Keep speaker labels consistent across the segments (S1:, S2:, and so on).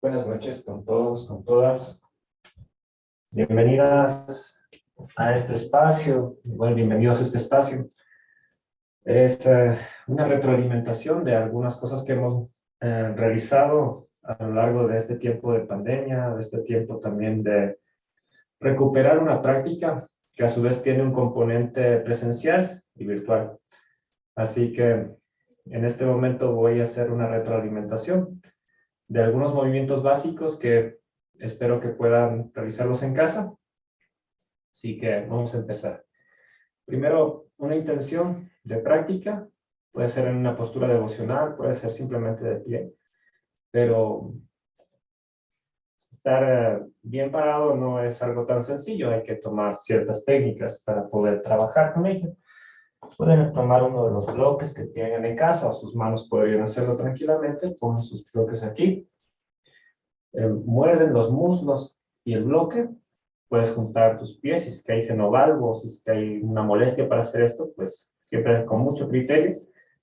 S1: Buenas noches con todos, con todas. Bienvenidas a este espacio. Bueno, bienvenidos a este espacio. Es una retroalimentación de algunas cosas que hemos realizado a lo largo de este tiempo de pandemia, de este tiempo también de recuperar una práctica que a su vez tiene un componente presencial y virtual. Así que en este momento voy a hacer una retroalimentación de algunos movimientos básicos que espero que puedan realizarlos en casa. Así que vamos a empezar. Primero, una intención de práctica. Puede ser en una postura devocional, puede ser simplemente de pie. Pero estar bien parado no es algo tan sencillo. Hay que tomar ciertas técnicas para poder trabajar con ello. Pueden tomar uno de los bloques que tienen en casa o sus manos podrían hacerlo tranquilamente. Ponen sus bloques aquí. Muerden los muslos y el bloque. Puedes juntar tus pies, si es que hay genovalgo, si es que hay una molestia para hacer esto, pues siempre con mucho criterio.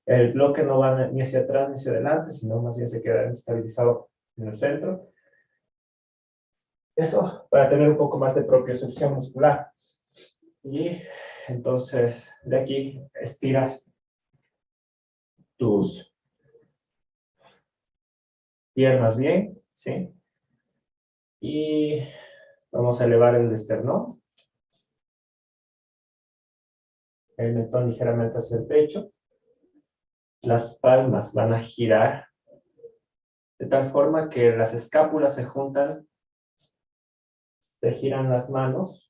S1: El bloque no va ni hacia atrás ni hacia adelante, sino más bien se queda estabilizado en el centro. Eso para tener un poco más de propiocepción muscular. Y entonces de aquí estiras tus piernas bien, ¿sí? Y vamos a elevar el esternón. El mentón ligeramente hacia el pecho. Las palmas van a girar de tal forma que las escápulas se juntan, se giran las manos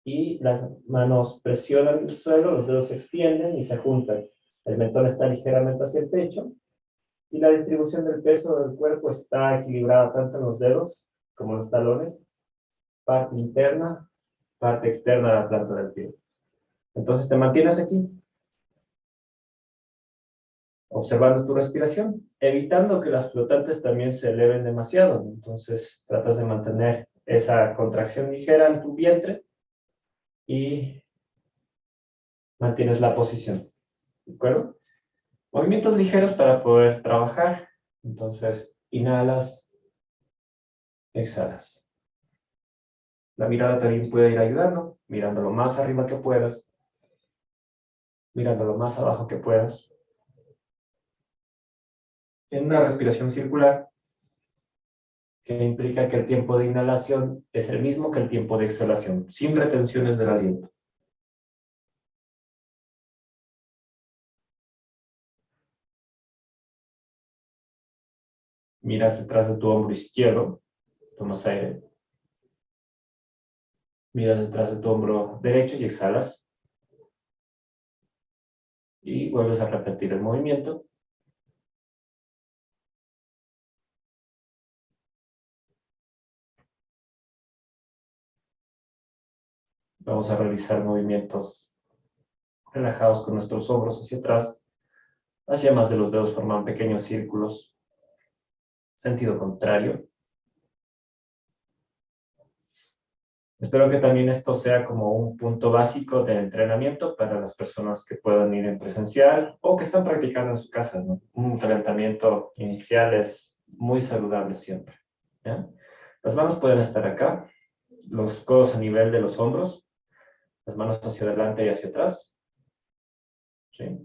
S1: y las manos presionan el suelo, los dedos se extienden y se juntan. El mentón está ligeramente hacia el pecho y la distribución del peso del cuerpo está equilibrada tanto en los dedos como en los talones, parte interna, parte externa de la planta del pie. Entonces te mantienes aquí, observando tu respiración, evitando que las flotantes también se eleven demasiado. Entonces tratas de mantener esa contracción ligera en tu vientre y mantienes la posición. ¿De acuerdo? Movimientos ligeros para poder trabajar. Entonces, inhalas, exhalas. La mirada también puede ir ayudando, mirando lo más arriba que puedas, mirando lo más abajo que puedas. En una respiración circular, que implica que el tiempo de inhalación es el mismo que el tiempo de exhalación, sin retenciones del aliento. Miras detrás de tu hombro izquierdo, tomas aire. Miras detrás de tu hombro derecho y exhalas. Y vuelves a repetir el movimiento. Vamos a realizar movimientos relajados con nuestros hombros hacia atrás. Hacia más de los dedos forman pequeños círculos. Sentido contrario. Espero que también esto sea como un punto básico de entrenamiento para las personas que puedan ir en presencial o que están practicando en su casa, ¿no? Un calentamiento inicial es muy saludable siempre, ¿ya? Las manos pueden estar acá, los codos a nivel de los hombros, las manos hacia adelante y hacia atrás, ¿sí?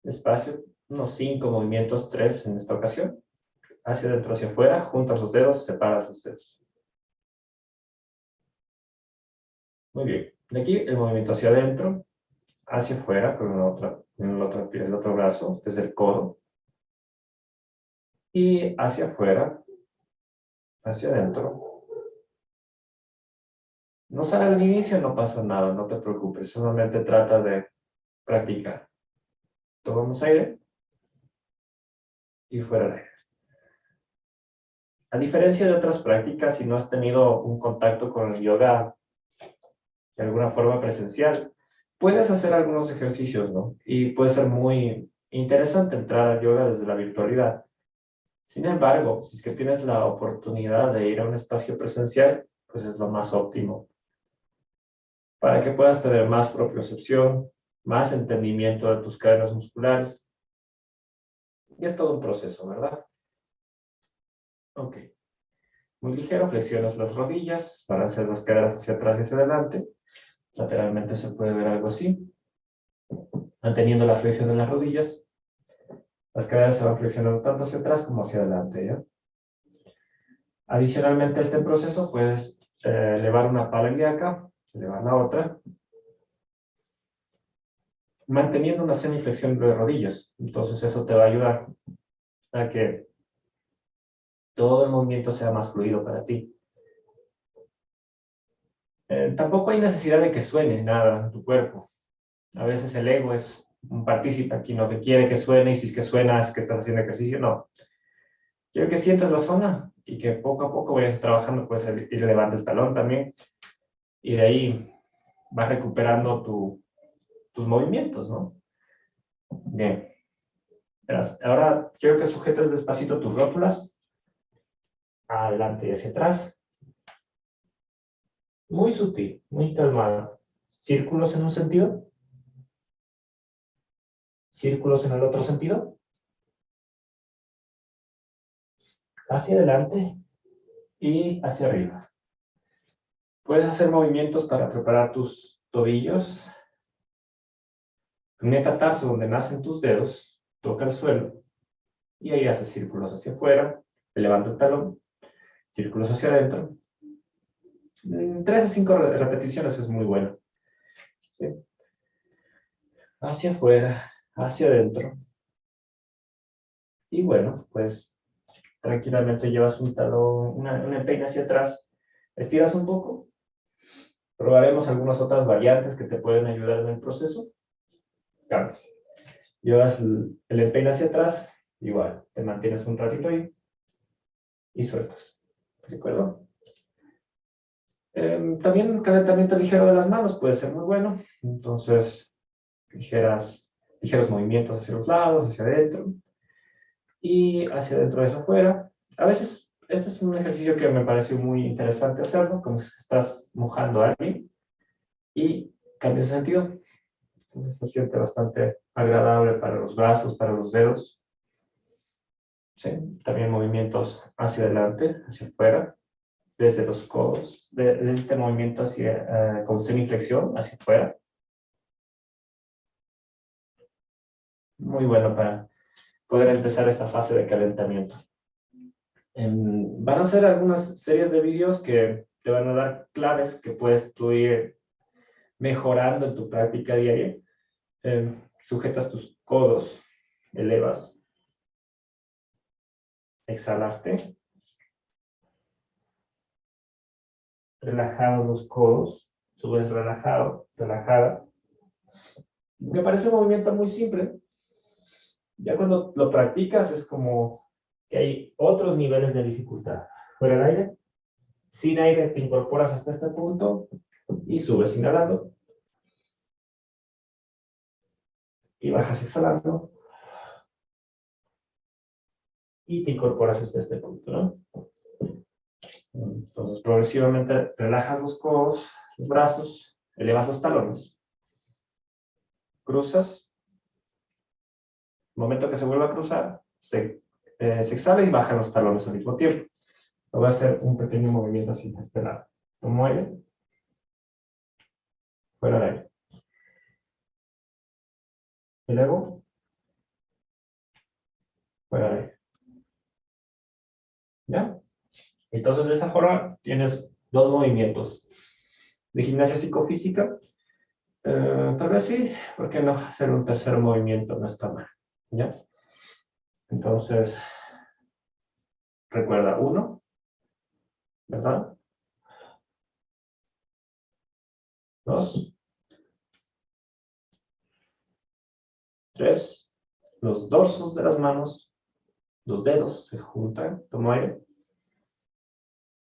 S1: Despacio, unos 5 movimientos, 3 en esta ocasión. Hacia adentro, hacia afuera, juntas los dedos, separas los dedos. Muy bien. De aquí el movimiento hacia adentro, hacia afuera, con el otro brazo, desde el codo. Y hacia afuera, hacia adentro. No sale al inicio, no pasa nada, no te preocupes. Solamente trata de practicar. Tomamos aire y fuera el aire. A diferencia de otras prácticas, si no has tenido un contacto con el yoga de alguna forma presencial, puedes hacer algunos ejercicios, ¿no? Y puede ser muy interesante entrar al yoga desde la virtualidad. Sin embargo, si es que tienes la oportunidad de ir a un espacio presencial, pues es lo más óptimo. Para que puedas tener más propiocepción, más entendimiento de tus cadenas musculares. Y es todo un proceso, ¿verdad? Ok. Muy ligero, flexionas las rodillas para hacer las caderas hacia atrás y hacia adelante. Lateralmente se puede ver algo así. Manteniendo la flexión de las rodillas, las caderas se van flexionando tanto hacia atrás como hacia adelante, ¿ya? Adicionalmente a este proceso puedes elevar una pala ilíaca, elevar la otra, manteniendo una semiflexión de rodillas. Entonces eso te va a ayudar a que todo el movimiento sea más fluido para ti. Tampoco hay necesidad de que suene nada en tu cuerpo. A veces el ego es un partícipe aquí, no que quiere que suene, y si es que suena es que estás haciendo ejercicio. No. Quiero que sientas la zona y que poco a poco vayas trabajando, puedes ir elevando el talón también, y de ahí vas recuperando tus movimientos, ¿no? Bien. Verás, ahora quiero que sujetes despacito tus rótulas, adelante y hacia atrás. Muy sutil, muy calmado. Círculos en un sentido. Círculos en el otro sentido. Hacia adelante y hacia arriba. Puedes hacer movimientos para preparar tus tobillos. Tu metatarso, donde nacen tus dedos, toca el suelo. Y ahí haces círculos hacia afuera, elevando el talón. Círculos hacia adentro. 3 a 5 repeticiones es muy bueno. ¿Sí? Hacia afuera, hacia adentro. Y bueno, pues tranquilamente llevas un talón, una empeine hacia atrás. Estiras un poco. Probaremos algunas otras variantes que te pueden ayudar en el proceso. Cambias. Llevas el empeine hacia atrás, igual. Te mantienes un ratito ahí y sueltas. ¿De acuerdo? También un calentamiento ligero de las manos puede ser muy bueno. Entonces, ligeros movimientos hacia los lados, hacia adentro y hacia adentro de afuera. A veces, este es un ejercicio que me pareció muy interesante hacerlo, como si estás mojando a alguien y cambias de sentido. Entonces se siente bastante agradable para los brazos, para los dedos. Sí, también movimientos hacia adelante, hacia afuera, desde los codos, desde este movimiento hacia, con semiflexión hacia afuera. Muy bueno para poder empezar esta fase de calentamiento. Van a ser algunas series de vídeos que te van a dar claves que puedes tú ir mejorando en tu práctica diaria. Sujetas tus codos, elevas, exhalaste, relajado los codos, subes relajado, relajada. Me parece un movimiento muy simple. Ya cuando lo practicas es como que hay otros niveles de dificultad. Fuera el aire, sin aire te incorporas hasta este punto y subes inhalando. Y bajas exhalando. Y te incorporas hasta este punto, ¿no? Entonces, progresivamente relajas los codos, los brazos, elevas los talones, cruzas. El momento que se vuelva a cruzar, se exhala y baja los talones al mismo tiempo. Voy a hacer un pequeño movimiento así, de este lado. Tomo aire, fuera de aire. Elevo, fuera de aire. ¿Ya? Entonces, de esa forma, tienes dos movimientos. De gimnasia psicofísica, tal vez sí, ¿por qué no hacer un tercer movimiento? No está mal. ¿Ya? Entonces, recuerda, 1, ¿verdad? 2, 3, los dorsos de las manos, los dedos se juntan, tomo aire.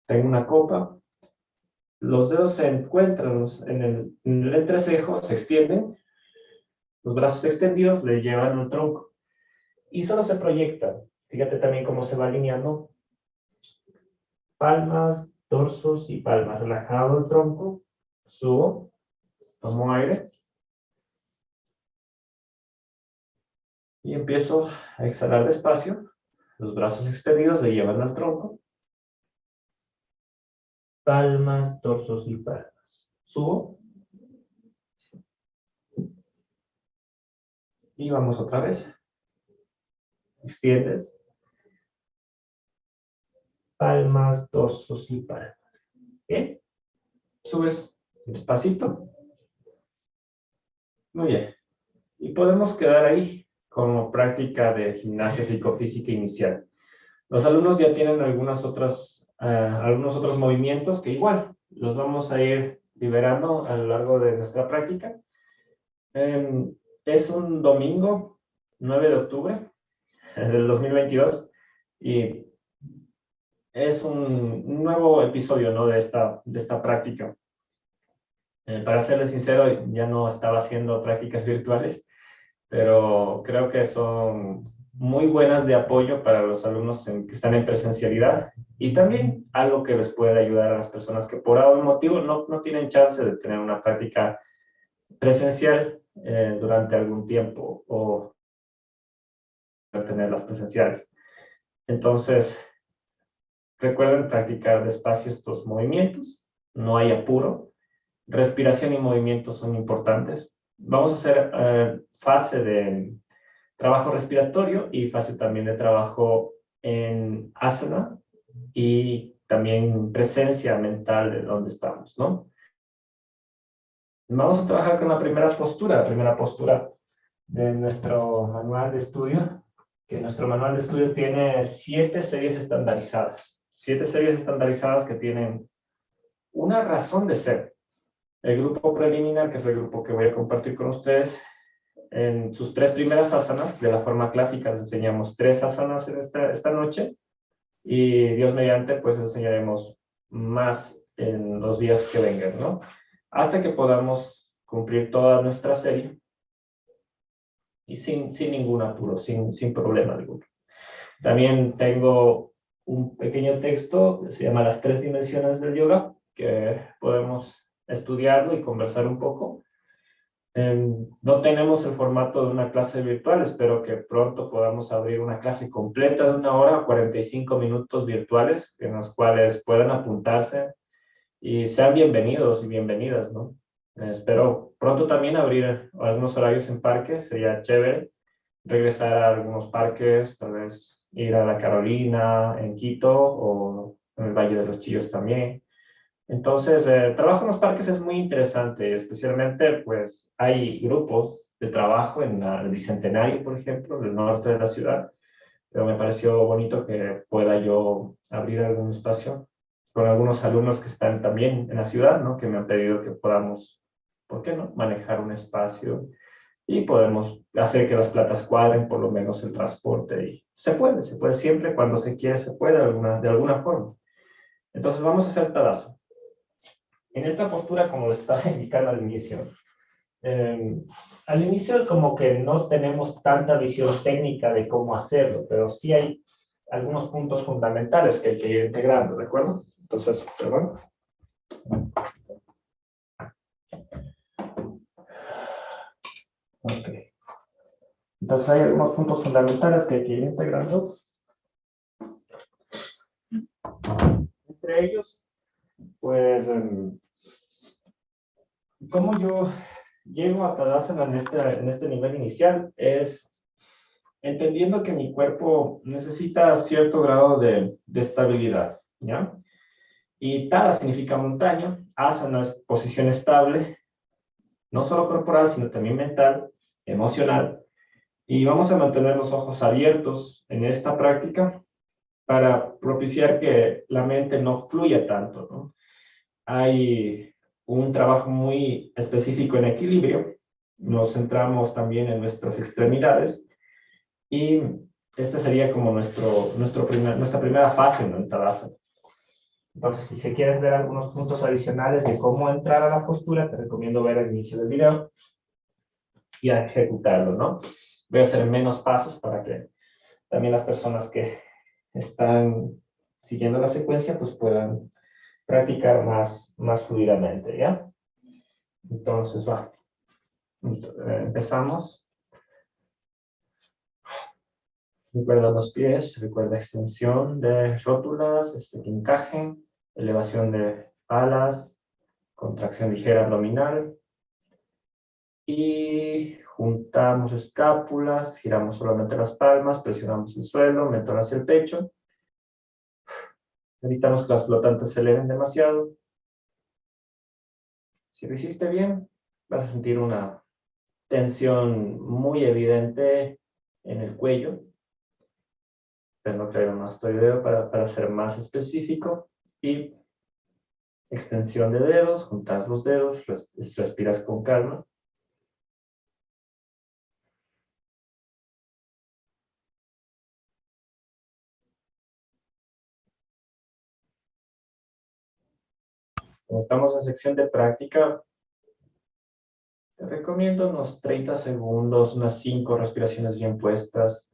S1: Tengo una copa, los dedos se encuentran en el entrecejo, se extienden, los brazos extendidos le llevan al tronco y solo se proyectan. Fíjate también cómo se va alineando. Palmas, dorsos y palmas. Relajado el tronco, subo, tomo aire y empiezo a exhalar despacio. Los brazos extendidos le llevan al tronco palmas, torsos y palmas. Subo. Y vamos otra vez. Extiendes. Palmas, torsos y palmas. ¿Bien? Subes despacito. Muy bien. Y podemos quedar ahí como práctica de gimnasia psicofísica inicial. Los alumnos ya tienen algunos otros movimientos que igual los vamos a ir liberando a lo largo de nuestra práctica. Es un domingo, 9 de octubre del 2022, y es un nuevo episodio, ¿no?, de esta práctica. Para serles sincero, ya no estaba haciendo prácticas virtuales, pero creo que son muy buenas de apoyo para los alumnos que están en presencialidad, y también algo que les puede ayudar a las personas que por algún motivo no tienen chance de tener una práctica presencial durante algún tiempo o tener las presenciales. Entonces, recuerden practicar despacio estos movimientos, no hay apuro. Respiración y movimiento son importantes. Vamos a hacer fase de trabajo respiratorio y fase también de trabajo en asana y también presencia mental de dónde estamos, ¿no? Vamos a trabajar con la primera postura de nuestro manual de estudio, que nuestro manual de estudio tiene 7 series estandarizadas. 7 series estandarizadas que tienen una razón de ser. El grupo preliminar, que es el grupo que voy a compartir con ustedes, en sus 3 primeras asanas, de la forma clásica, les enseñamos 3 asanas en esta noche, y Dios mediante, pues enseñaremos más en los días que vengan, ¿no? Hasta que podamos cumplir toda nuestra serie, y sin ningún apuro, sin problema alguno. También tengo un pequeño texto que se llama Las 3 dimensiones del yoga, que podemos estudiarlo y conversar un poco. No tenemos el formato de una clase virtual, espero que pronto podamos abrir una clase completa de 1 hora, 45 minutos virtuales, en los cuales puedan apuntarse y sean bienvenidos y bienvenidas, ¿no? Espero pronto también abrir algunos horarios en parques, sería chévere regresar a algunos parques, tal vez ir a la Carolina, en Quito, o en el Valle de los Chillos también. Entonces, el trabajo en los parques es muy interesante, especialmente, pues, hay grupos de trabajo en el Bicentenario, por ejemplo, del norte de la ciudad, pero me pareció bonito que pueda yo abrir algún espacio con algunos alumnos que están también en la ciudad, ¿no?, que me han pedido que podamos, ¿por qué no?, manejar un espacio y podemos hacer que las platas cuadren, por lo menos el transporte, y se puede siempre, cuando se quiere, se puede de alguna forma. Entonces, vamos a hacer Tadasana. En esta postura, como les estaba indicando al inicio como que no tenemos tanta visión técnica de cómo hacerlo, pero sí hay algunos puntos fundamentales que hay que ir integrando, ¿de acuerdo? Entonces, perdón. Ok. Entonces hay algunos puntos fundamentales que hay que ir integrando. Entre ellos, pues, ¿cómo yo llego a Tadasana en este nivel inicial? Es entendiendo que mi cuerpo necesita cierto grado de estabilidad, ¿ya? Y Tada significa montaña, Asana es posición estable, no solo corporal, sino también mental, emocional. Y vamos a mantener los ojos abiertos en esta práctica para propiciar que la mente no fluya tanto, ¿no? Hay un trabajo muy específico en equilibrio. Nos centramos también en nuestras extremidades, y esta sería como nuestra primera fase, ¿no?, en Tadasana. Entonces, si se quieres ver algunos puntos adicionales de cómo entrar a la postura, te recomiendo ver el inicio del video y a ejecutarlo, ¿no? Voy a hacer menos pasos para que también las personas que están siguiendo la secuencia pues puedan practicar más fluidamente, ¿ya? Entonces, va. Empezamos. Recuerda los pies, recuerda extensión de rótulas, que encajen, elevación de alas, contracción ligera abdominal. Y juntamos escápulas, giramos solamente las palmas, presionamos el suelo, mentón hacia el pecho. Evitamos que las flotantes se eleven demasiado. Si lo hiciste bien, vas a sentir una tensión muy evidente en el cuello. Pero no traigo más video para ser más específico. Y extensión de dedos, juntas los dedos, respiras con calma. Como estamos en sección de práctica, te recomiendo unos 30 segundos, unas 5 respiraciones bien puestas.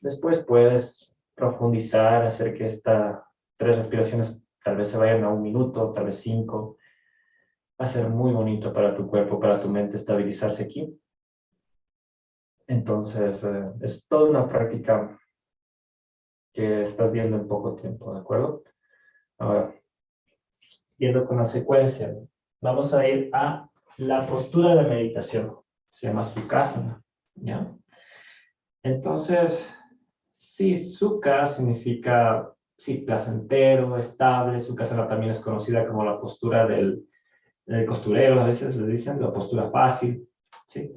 S1: Después puedes profundizar, hacer que estas 3 respiraciones tal vez se vayan a 1 minuto, tal vez 5. Va a ser muy bonito para tu cuerpo, para tu mente estabilizarse aquí. Entonces, es toda una práctica que estás viendo en poco tiempo, ¿de acuerdo? Ahora, siguiendo con la secuencia, vamos a ir a la postura de meditación. Se llama Sukhasana, ¿ya? Entonces, sí, Sukha significa, sí, placentero, estable. Sukhasana también es conocida como la postura del costurero, a veces les dicen, la postura fácil, ¿sí?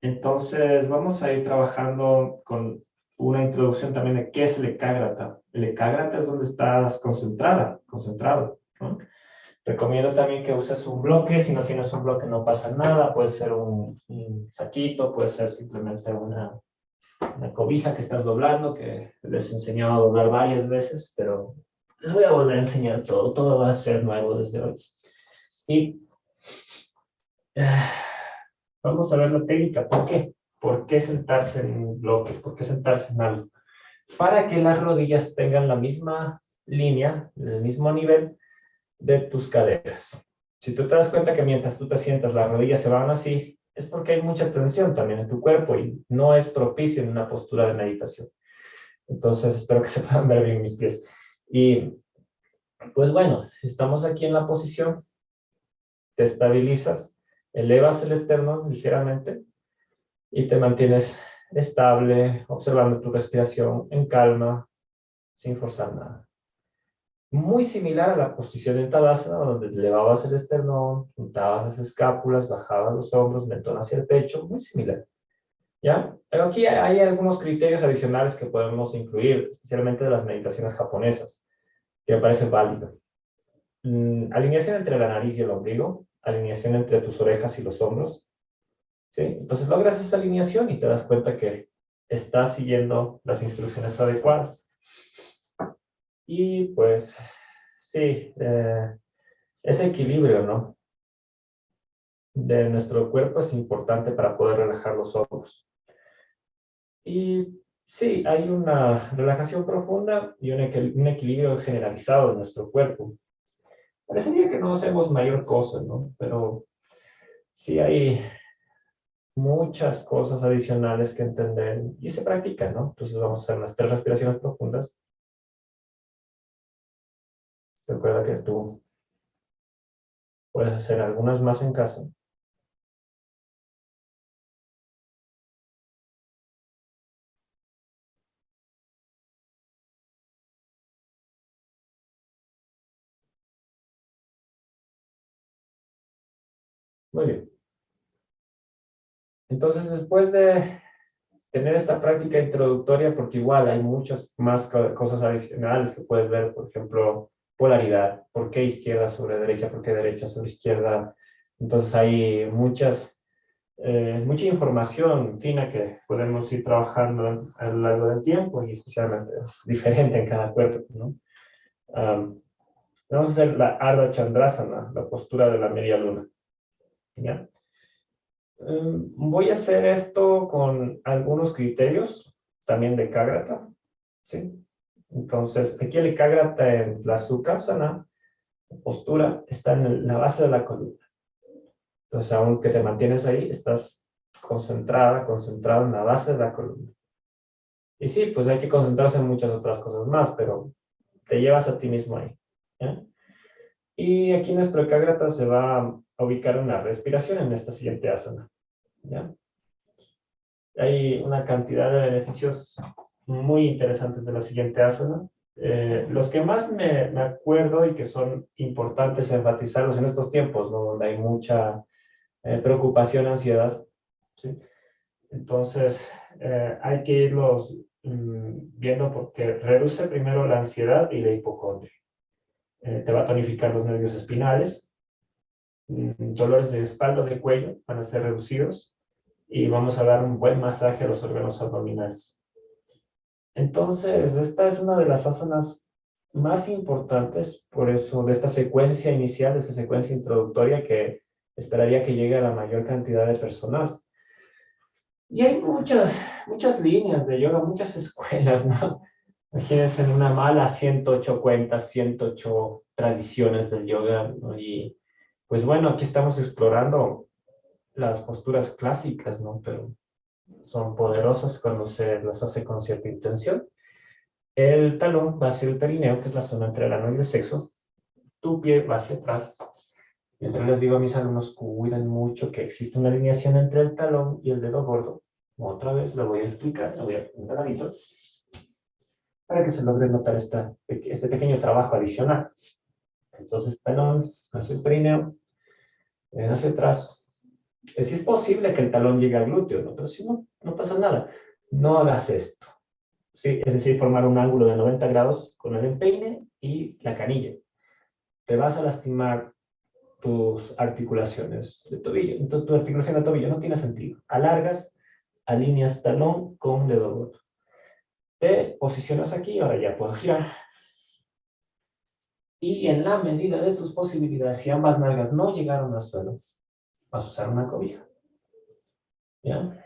S1: Entonces, vamos a ir trabajando con una introducción también de qué es el Ekagrata. El Ekagrata es donde estás concentrado, ¿no? Recomiendo también que uses un bloque. Si no tienes un bloque no pasa nada. Puede ser un saquito, puede ser simplemente una cobija que estás doblando, que les he enseñado a doblar varias veces, pero les voy a volver a enseñar todo. Todo va a ser nuevo desde hoy. Y vamos a ver la técnica. ¿Por qué? ¿Por qué sentarse en un bloque? ¿Por qué sentarse en algo? Para que las rodillas tengan la misma línea, el mismo nivel de tus caderas. Si tú te das cuenta que mientras tú te sientas, las rodillas se van así, es porque hay mucha tensión también en tu cuerpo y no es propicio en una postura de meditación. Entonces, espero que se puedan ver bien mis pies. Y, pues bueno, estamos aquí en la posición, te estabilizas, elevas el esternón ligeramente y te mantienes estable, observando tu respiración en calma, sin forzar nada. Muy similar a la posición en Tadasana, donde elevabas el esternón, juntabas las escápulas, bajabas los hombros, mentón hacia el pecho, muy similar. ¿Ya? Pero aquí hay algunos criterios adicionales que podemos incluir, especialmente de las meditaciones japonesas, que me parece válido. Alineación entre la nariz y el ombligo, alineación entre tus orejas y los hombros. ¿Sí? Entonces logras esa alineación y te das cuenta que estás siguiendo las instrucciones adecuadas. Y pues, sí, ese equilibrio, ¿no? De nuestro cuerpo es importante para poder relajar los hombros. Y sí, hay una relajación profunda y un equilibrio generalizado de nuestro cuerpo. Parecería que no hacemos mayor cosa, ¿no? Pero sí hay muchas cosas adicionales que entender y se practican, ¿no? Entonces vamos a hacer unas 3 respiraciones profundas. Recuerda que tú puedes hacer algunas más en casa. Muy bien. Entonces, después de tener esta práctica introductoria, porque igual hay muchas más cosas adicionales que puedes ver, por ejemplo, polaridad, por qué izquierda sobre derecha, por qué derecha sobre izquierda. Entonces hay mucha información fina que podemos ir trabajando a lo largo del tiempo y especialmente es diferente en cada cuerpo, ¿no? Vamos a hacer la Ardha Chandrasana, la postura de la media luna, ¿ya? Voy a hacer esto con algunos criterios, también de Ekagrata, ¿sí? Entonces, aquí el Ekagrata en la Sukhasana, la postura, está en la base de la columna. Entonces, aunque te mantienes ahí, estás concentrado en la base de la columna. Y sí, pues hay que concentrarse en muchas otras cosas más, pero te llevas a ti mismo ahí. ¿Ya? Y aquí nuestro Ekagrata se va a ubicar una respiración en esta siguiente asana. ¿Ya? Hay una cantidad de beneficios muy interesantes de la siguiente asana. Los que más me acuerdo y que son importantes enfatizarlos en estos tiempos, ¿no? Donde hay mucha preocupación, ansiedad, ¿sí? Entonces, hay que irlos viendo porque reduce primero la ansiedad y la hipocondria. Te va a tonificar los nervios espinales, dolores de espalda, de cuello van a ser reducidos y vamos a dar un buen masaje a los órganos abdominales. Entonces, esta es una de las asanas más importantes, por eso, de esta secuencia inicial, de esa secuencia introductoria que esperaría que llegue a la mayor cantidad de personas. Y hay muchas líneas de yoga, muchas escuelas, ¿no? Imagínense en una mala 108 cuentas, 108 tradiciones del yoga, ¿no? Y pues bueno, aquí estamos explorando las posturas clásicas, ¿no? Pero son poderosas cuando se las hace con cierta intención. El talón va hacia el perineo, que es la zona entre el ano y el sexo. Tu pie va hacia atrás. Mientras les digo a mis alumnos, cuiden mucho que existe una alineación entre el talón y el dedo gordo. Otra vez lo voy a explicar, lo voy a poner ladito, para que se logre notar este pequeño trabajo adicional. Entonces, talón hacia el perineo, hacia atrás. Si es posible que el talón llegue al glúteo, ¿no? Pero si no, no pasa nada. No hagas esto. ¿Sí? Es decir, formar un ángulo de 90 grados con el empeine y la canilla. Te vas a lastimar tus articulaciones de tobillo. Entonces, tu articulación de tobillo no tiene sentido. Alargas, alineas talón con dedo gordo. Te posicionas aquí, ahora ya puedo girar. Y en la medida de tus posibilidades, si ambas nalgas no llegaron al suelo, vas a usar una cobija. ¿Ya?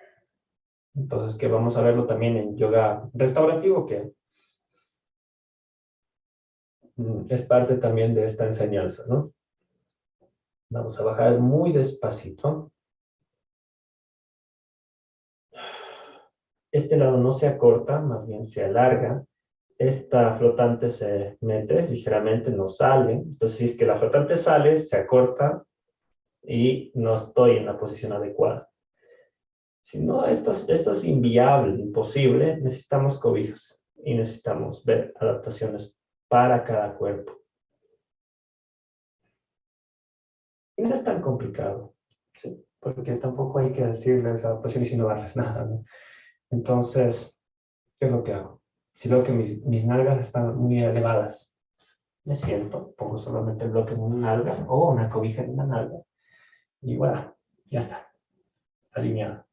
S1: Entonces, que vamos a verlo también en yoga restaurativo, que es parte también de esta enseñanza, ¿no? Vamos a bajar muy despacito. Este lado no se acorta, más bien se alarga. Esta flotante se mete ligeramente, no sale. Entonces, si es que la flotante sale, se acorta y no estoy en la posición adecuada. Si no, esto es inviable, imposible. Necesitamos cobijas y necesitamos ver adaptaciones para cada cuerpo. Y no es tan complicado, ¿sí? Porque tampoco hay que decirles adaptaciones y no darles nada, ¿no? Entonces, ¿qué es lo que hago? Si veo que mis nalgas están muy elevadas, me siento, pongo solamente el bloque en una nalga o una cobija en una nalga y bueno, ya está, alineado.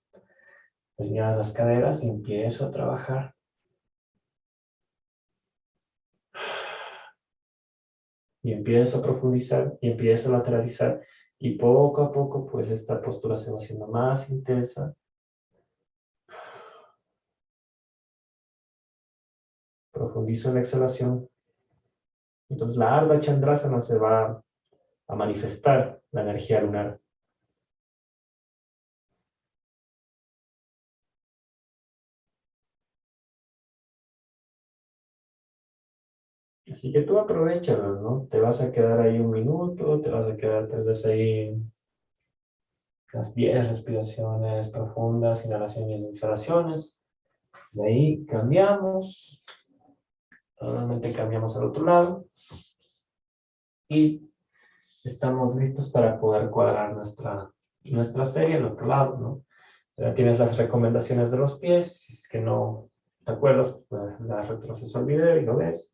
S1: Alineadas las caderas y empiezo a trabajar. Y empiezo a profundizar y empiezo a lateralizar y poco a poco pues esta postura se va haciendo más intensa. Profundizo en la exhalación. Entonces la Ardha Chandrasana se va a manifestar la energía lunar. Así que tú aprovechalo, ¿no? Te vas a quedar ahí un minuto, te vas a quedar tal vez ahí unas 10 respiraciones profundas, inhalaciones y exhalaciones. De ahí cambiamos. Nuevamente cambiamos al otro lado. Y estamos listos para poder cuadrar nuestra serie al otro lado, ¿no? Tienes las recomendaciones de los pies, si es que no te acuerdas, pues, la retroceso al video y lo ves.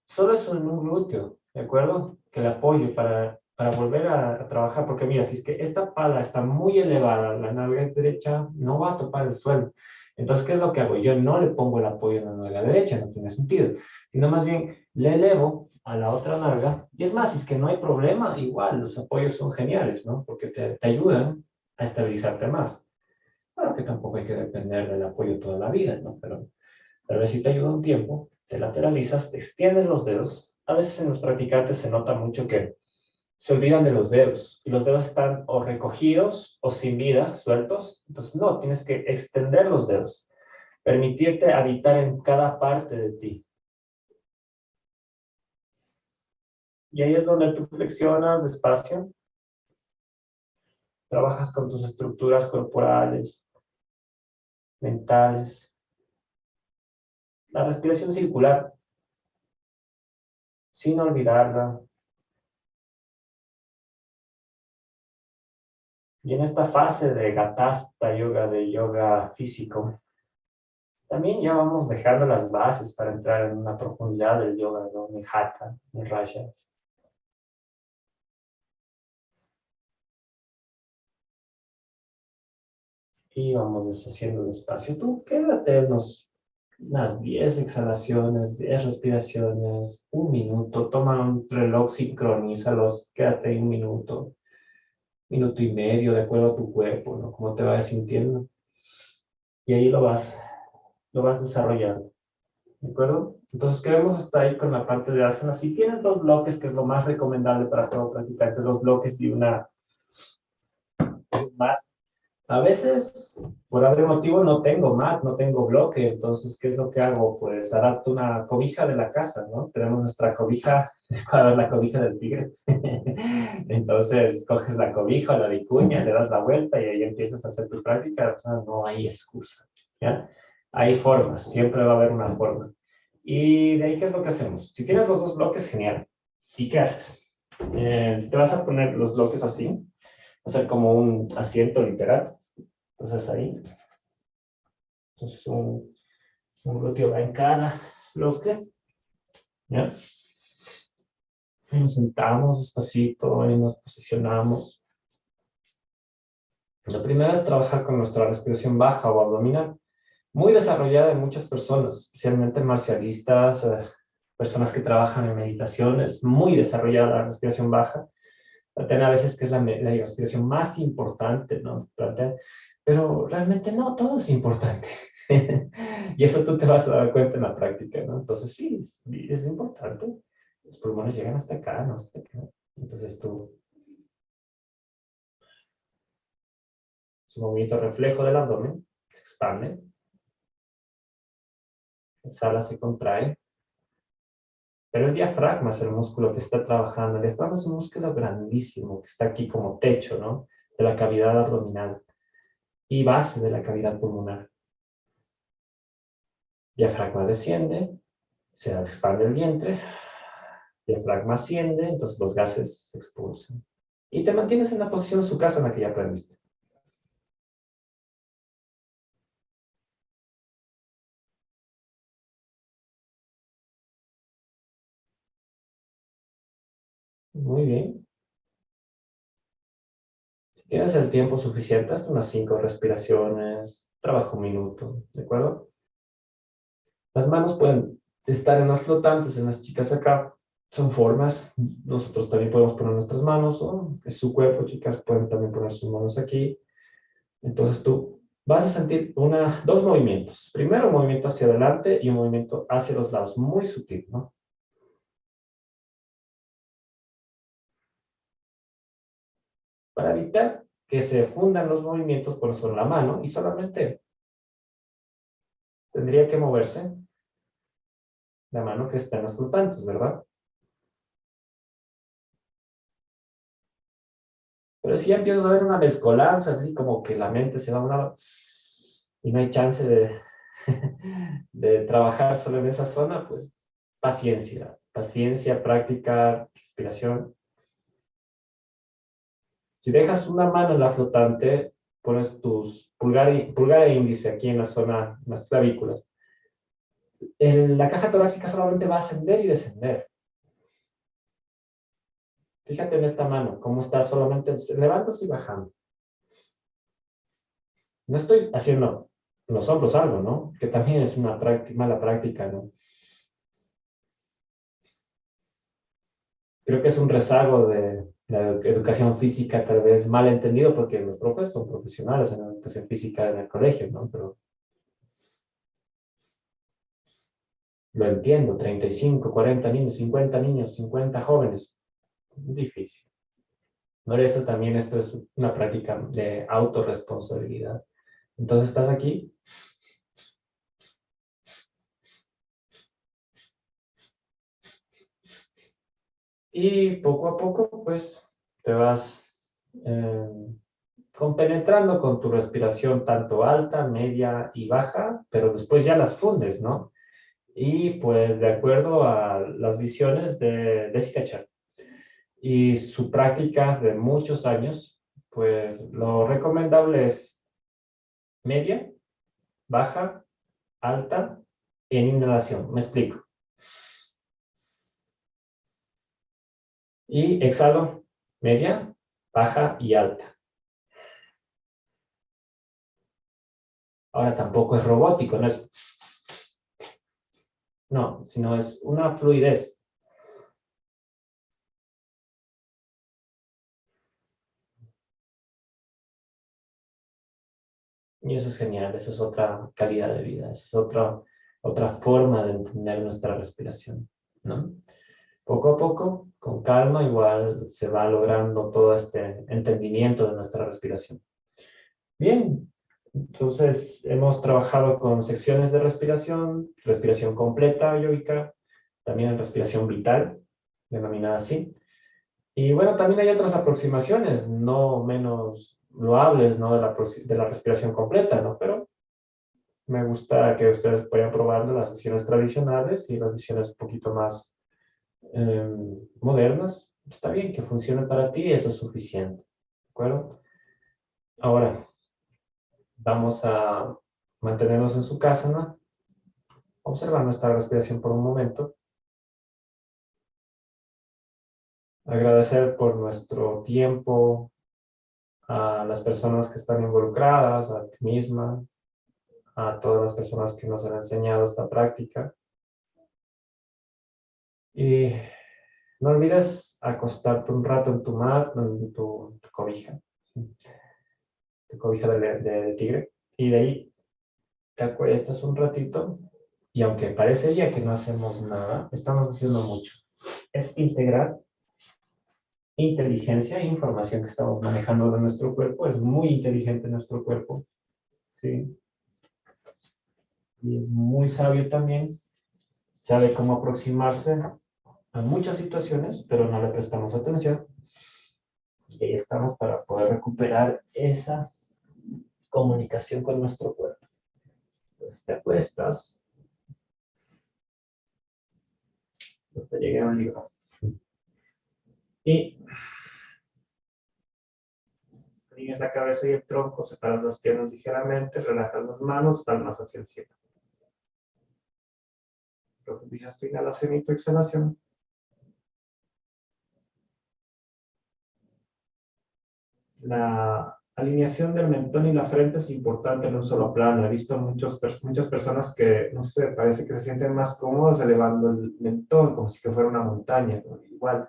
S1: Solo es en un glúteo, ¿de acuerdo? Que el apoyo para volver a trabajar, porque mira, si es que esta pala está muy elevada, la nalga derecha no va a topar el suelo. Entonces, ¿qué es lo que hago? Yo no le pongo el apoyo en la nalga derecha, no tiene sentido, sino más bien le elevo a la otra nalga, y es más, si es que no hay problema, igual, los apoyos son geniales, ¿no? Porque te ayudan a estabilizarte más. Claro que tampoco hay que depender del apoyo toda la vida, ¿no? Pero tal vez si te ayuda un tiempo, te lateralizas, te extiendes los dedos. A veces en los practicantes se nota mucho que se olvidan de los dedos y los dedos están o recogidos o sin vida, sueltos. Entonces, no, tienes que extender los dedos, permitirte habitar en cada parte de ti. Y ahí es donde tú flexionas despacio, trabajas con tus estructuras corporales, mentales. La respiración circular, sin olvidarla. Y en esta fase de Gatasta Yoga, de yoga físico, también ya vamos dejando las bases para entrar en una profundidad del yoga, ¿no? En Hatha, en Rajas. Y vamos deshaciendo despacio. Tú quédate unas 10 exhalaciones, 10 respiraciones, un minuto. Toma un reloj, sincronízalos, quédate un minuto y medio, de acuerdo a tu cuerpo, ¿no? Cómo te vayas sintiendo. Y ahí lo vas desarrollando. ¿De acuerdo? Entonces, quedemos hasta ahí con la parte de asana. Si tienes dos bloques, que es lo más recomendable para todo practicante, dos bloques y una más. A veces, por algún motivo, no tengo mat, no tengo bloque. Entonces, ¿qué es lo que hago? Pues adapto una cobija de la casa, ¿no? Tenemos nuestra cobija, ¿cuál es la cobija del tigre? Entonces, coges la cobija, la vicuña, le das la vuelta y ahí empiezas a hacer tu práctica. O sea, no hay excusa, ¿ya? Hay formas, siempre va a haber una forma. Y de ahí, ¿qué es lo que hacemos? Si tienes los dos bloques, genial. ¿Y qué haces? Te vas a poner los bloques así, va a ser como un asiento literal. Entonces ahí, entonces un glúteo va en cada bloque, ¿ya? Y nos sentamos despacito y nos posicionamos. Lo primero es trabajar con nuestra respiración baja o abdominal, muy desarrollada en muchas personas, especialmente marcialistas, personas que trabajan en meditaciones, muy desarrollada la respiración baja. A veces que es la respiración más importante, ¿no? Pero realmente no, todo es importante. Y eso tú te vas a dar cuenta en la práctica, ¿no? Entonces sí, es importante. Los pulmones llegan hasta acá, ¿no? Hasta acá. Entonces tú, su movimiento reflejo del abdomen, se expande, exhala, se contrae. Pero el diafragma es el músculo que está trabajando. El diafragma es un músculo grandísimo que está aquí como techo, ¿no? De la cavidad abdominal y base de la cavidad pulmonar. Diafragma desciende, se expande el vientre, diafragma asciende, entonces los gases se expulsan. Y te mantienes en la posición su casa en la que ya aprendiste. Muy bien. Si tienes el tiempo suficiente, hasta unas 5 respiraciones, trabaja un minuto, ¿de acuerdo? Las manos pueden estar en las flotantes, en las chicas acá. Son formas. Nosotros también podemos poner nuestras manos, ¿no? Es su cuerpo, chicas pueden también poner sus manos aquí. Entonces tú vas a sentir dos movimientos. Primero un movimiento hacia adelante y un movimiento hacia los lados, muy sutil, ¿no? Para evitar que se fundan los movimientos por sobre la mano y solamente tendría que moverse la mano que está en los flotantes, ¿verdad? Pero si ya empiezas a ver una mezcolanza, así como que la mente se va a un lado y no hay chance de trabajar solo en esa zona, pues paciencia, paciencia, práctica, respiración. Si dejas una mano en la flotante, pones tus pulgar e índice aquí en la zona, en las clavículas. La caja torácica solamente va a ascender y descender. Fíjate en esta mano, cómo está solamente levantándose y bajando. No estoy haciendo los hombros algo, ¿no? Que también es una mala práctica, ¿no? Creo que es un rezago de la educación física, tal vez mal entendido, porque los profes son profesionales en la educación física en el colegio, ¿no? Pero lo entiendo, 35, 40 niños, 50 niños, 50 jóvenes, difícil. Por eso también esto es una práctica de autorresponsabilidad. Entonces estás aquí Y poco a poco, pues, te vas compenetrando con tu respiración tanto alta, media y baja, pero después ya las fundes, ¿no? Y pues de acuerdo a las visiones de Jessica Chan y su práctica de muchos años, pues lo recomendable es media, baja, alta en inhalación. Me explico. Y exhalo, media, baja y alta. Ahora tampoco es robótico, no, sino es una fluidez. Y eso es genial, eso es otra calidad de vida, eso es otra forma de entender nuestra respiración, ¿no? Poco a poco, con calma, igual se va logrando todo este entendimiento de nuestra respiración. Bien, entonces hemos trabajado con secciones de respiración completa yógica, también respiración vital, denominada así. Y bueno, también hay otras aproximaciones, no menos loables, ¿no? De la respiración completa, ¿no? Pero me gusta que ustedes vayan probando las visiones tradicionales y las visiones un poquito más modernas. Está bien que funcione para ti, eso es suficiente. ¿De acuerdo? Ahora, vamos a mantenernos en su casa, ¿no? Observar nuestra respiración por un momento. Agradecer por nuestro tiempo a las personas que están involucradas, a ti misma, a todas las personas que nos han enseñado esta práctica. Y no olvides acostarte un rato en tu mat, en tu cobija de tigre, y de ahí te acuestas un ratito, y aunque parecería que no hacemos nada, estamos haciendo mucho. Es integrar inteligencia e información que estamos manejando de nuestro cuerpo, es muy inteligente nuestro cuerpo, ¿sí? Y es muy sabio también, sabe cómo aproximarse a muchas situaciones, pero no le prestamos atención. Y ahí estamos para poder recuperar esa comunicación con nuestro cuerpo. Entonces te acuestas, pues te llega un libro. Y alineas la cabeza y el tronco, separas las piernas ligeramente, relajas las manos, palmas hacia el cielo. Profundizas tu inhalación y tu exhalación. La alineación del mentón y la frente es importante en un solo plano. He visto muchas personas que, no sé, parece que se sienten más cómodos elevando el mentón, como si que fuera una montaña, ¿no? Igual,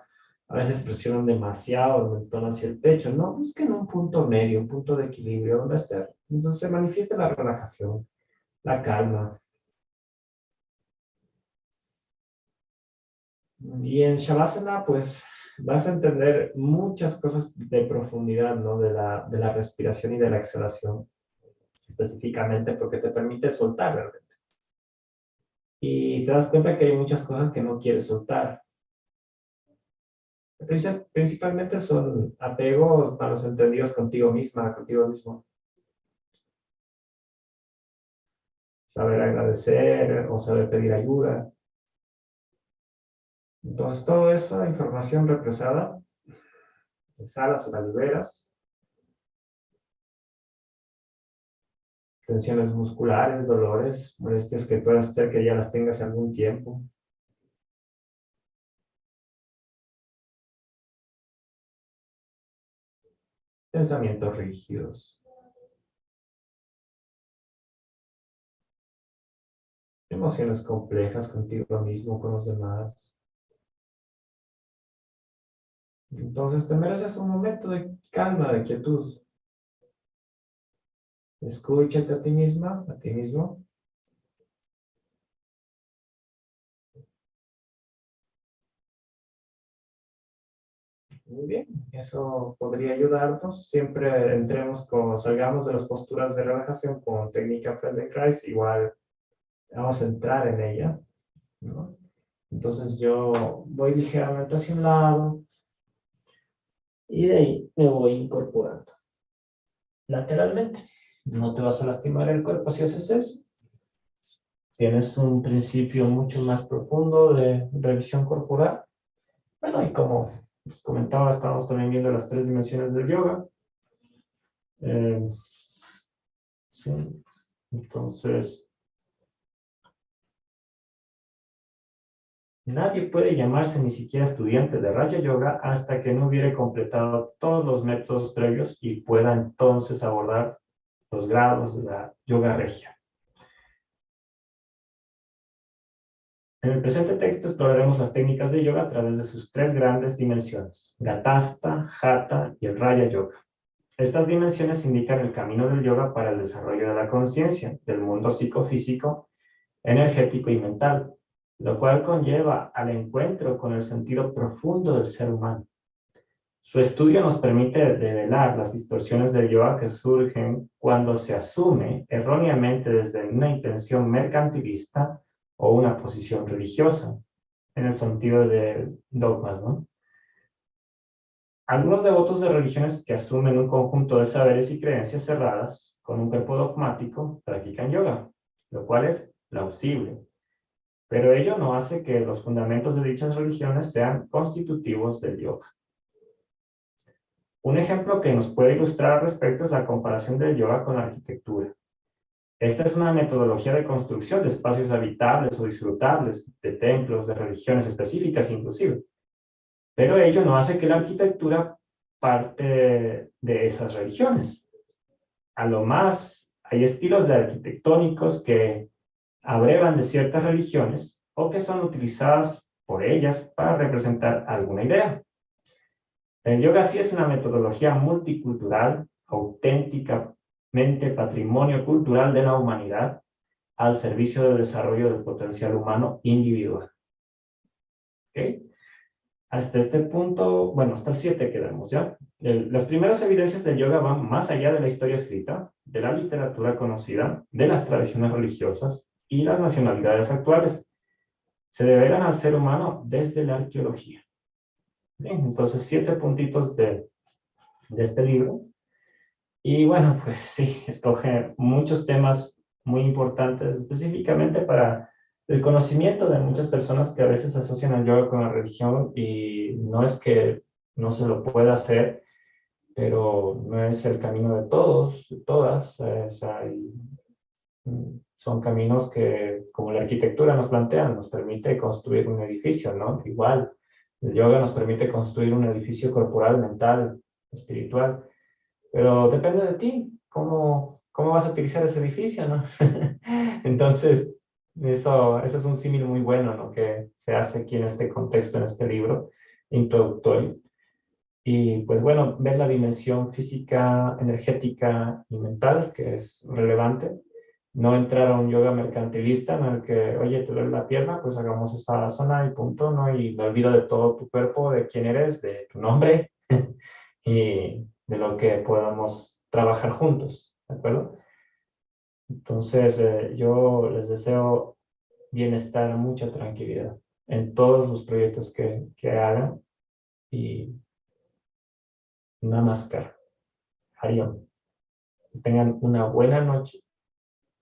S1: a veces presionan demasiado el mentón hacia el pecho. No, busquen un punto medio, un punto de equilibrio donde esté. Entonces se manifiesta la relajación, la calma. Y en Shavasana, pues, vas a entender muchas cosas de profundidad, ¿no? De la respiración y de la exhalación, específicamente porque te permite soltar realmente. Y te das cuenta que hay muchas cosas que no quieres soltar. Principalmente son apegos malos entendidos contigo misma, contigo mismo. Saber agradecer o saber pedir ayuda. Entonces, toda esa información represada, exhalas o la liberas. Tensiones musculares, dolores, molestias que puedan ser que ya las tengas algún tiempo. Pensamientos rígidos. Emociones complejas contigo mismo, con los demás. Entonces te mereces un momento de calma, de quietud. Escúchate a ti misma, a ti mismo. Muy bien, eso podría ayudarnos. Siempre salgamos de las posturas de relajación con técnica Feldenkrais, igual vamos a entrar en ella, ¿no? Entonces yo voy ligeramente hacia un lado y de ahí me voy incorporando lateralmente. No te vas a lastimar el cuerpo si haces eso. Tienes un principio mucho más profundo de revisión corporal. Bueno, y como les comentaba, estamos también viendo las 3 dimensiones del yoga. Eh, sí. Entonces, nadie puede llamarse ni siquiera estudiante de Raja Yoga hasta que no hubiere completado todos los métodos previos y pueda entonces abordar los grados de la Yoga Regia. En el presente texto exploraremos las técnicas de yoga a través de sus 3 grandes dimensiones, Gatasta, Hatha y el Raya Yoga. Estas dimensiones indican el camino del yoga para el desarrollo de la conciencia, del mundo psicofísico, energético y mental, lo cual conlleva al encuentro con el sentido profundo del ser humano. Su estudio nos permite develar las distorsiones del yoga que surgen cuando se asume erróneamente desde una intención mercantilista o una posición religiosa, en el sentido de dogmas, ¿no? Algunos devotos de religiones que asumen un conjunto de saberes y creencias cerradas con un cuerpo dogmático practican yoga, lo cual es plausible, pero ello no hace que los fundamentos de dichas religiones sean constitutivos del yoga. Un ejemplo que nos puede ilustrar al respecto es la comparación del yoga con la arquitectura. Esta es una metodología de construcción de espacios habitables o disfrutables, de templos, de religiones específicas inclusive. Pero ello no hace que la arquitectura parte de esas religiones. A lo más, hay estilos de arquitectónicos que abrevan de ciertas religiones o que son utilizadas por ellas para representar alguna idea. El yoga sí es una metodología multicultural, auténticamente patrimonio cultural de la humanidad, al servicio del desarrollo del potencial humano individual. ¿Ok? Hasta este punto, bueno, hasta el 7 quedamos, ¿ya? Las primeras evidencias del yoga van más allá de la historia escrita, de la literatura conocida, de las tradiciones religiosas y las nacionalidades actuales. Se deberán al ser humano desde la arqueología. Bien, entonces 7 puntitos de este libro. Y bueno, pues sí, escoge muchos temas muy importantes, específicamente para el conocimiento de muchas personas que a veces asocian el yoga con la religión y no es que no se lo pueda hacer, pero no es el camino de todos, de todas. Son caminos que, como la arquitectura nos plantea, nos permite construir un edificio, ¿no? Igual, el yoga nos permite construir un edificio corporal, mental, espiritual. Pero depende de ti, cómo vas a utilizar ese edificio, ¿no? Entonces, eso es un símil muy bueno, ¿no? Que se hace aquí en este contexto, en este libro introductorio. Y pues bueno, ver la dimensión física, energética y mental, que es relevante. No entrar a un yoga mercantilista en el que, oye, te duele la pierna, pues hagamos esta asana y punto, ¿no? Y me olvido de todo tu cuerpo, de quién eres, de tu nombre y de lo que podamos trabajar juntos, ¿de acuerdo? Entonces, yo les deseo bienestar, mucha tranquilidad en todos los proyectos que hagan y namaskar, Hariom. Que tengan una buena noche,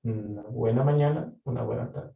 S1: una buena mañana, una buena tarde.